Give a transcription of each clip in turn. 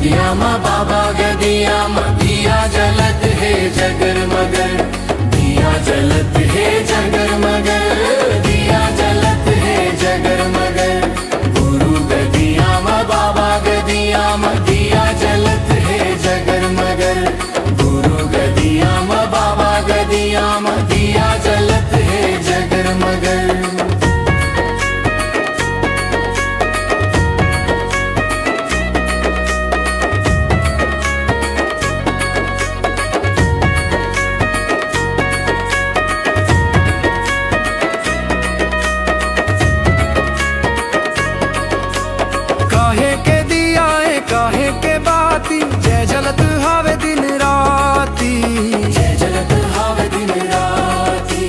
गदिया मा बाबा गदिया मा दिया जलत है जगर मगर, दिया जलत है जगर मगर, दिया जलत है जगर मगर। गुरु गदिया मा बाबा गदिया मा दिया जलत है जगर मगर, गुरु गदिया मा बाबा गदिया मा दिया जलत है जगर मगर। काहे के बाती जय जलत हावे दिन राती, जय जलत हावे दिन राती,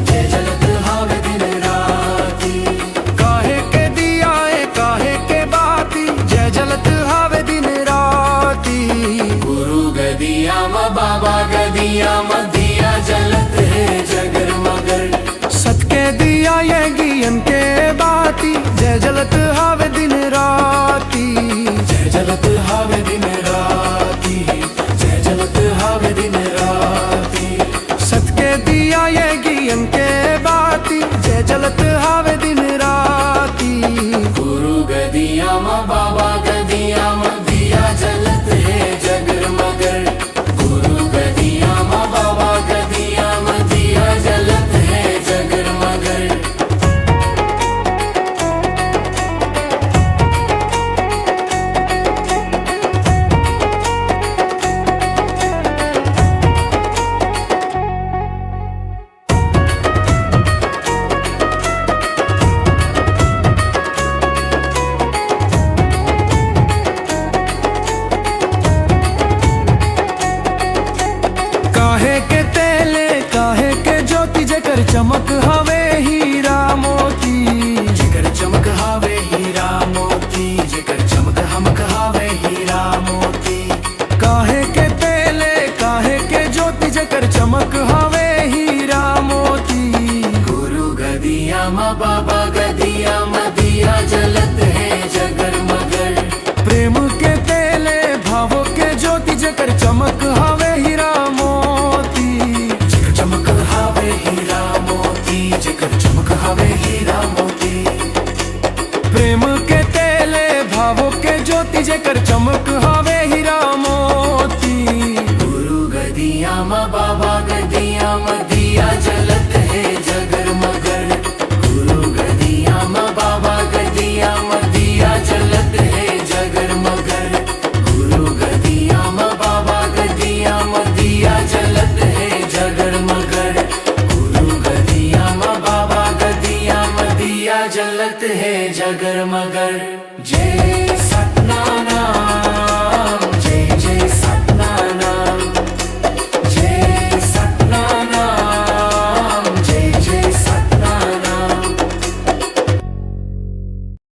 जय जलत हावे दिन राती। काहे के दिया काहे के बाती जय जलत हावे दिन राती। गुरु गदिया मा बाबा गदिया मा दिया जलत है जगर मगर, सत के दिया ये ज्ञान के बाती जय जलत हावे दिन राती, जय जलत हावे दिन राती, जय जलत हावे दिन राती। सत के दिया ये ज्ञान के बाती जय जलत हावे दिन राती। गुरु गदिया मा बाबा गदिया मा दिया जलत है जगर मगर, गुरु गदिया मा बाबा गदिया मा दिया जलत है जगर मगर। काहे के तेले काहे के ज्योति जकर चमक हवे हीरा मोती, जिगर चमक हावे हीरा मोती, जिगर चमक हमक हावे हीरा मोती। काहे के तेले काहे के ज्योति जकर चमक हवे हीरा मोती। गुरु गदिया मा बाबा गदिया मा दिया जलत है जगर मगर, प्रेम के तेले भावों के ज्योति जकर चमक हवे हीरा मोती। जिगर चमक हावे हीरा मोती, जिगर चमक हावे हीरा मोती। प्रेम के तेले भावों के ज्योति जकर चमक हवे हीरा मोती। गुरु गदिया मा बाबा गदिया मा दिया जलत है जगर मगर, गुरु गदिया मा बाबा गदिया मा दिया जलत है जगर मगर, गुरु गदिया मा बाबा गदिया मा दिया जलत है जगर मगर, गुरु गदिया मा बाबा गदिया मा दिया जलत है जगर मगर। जय सतनाम।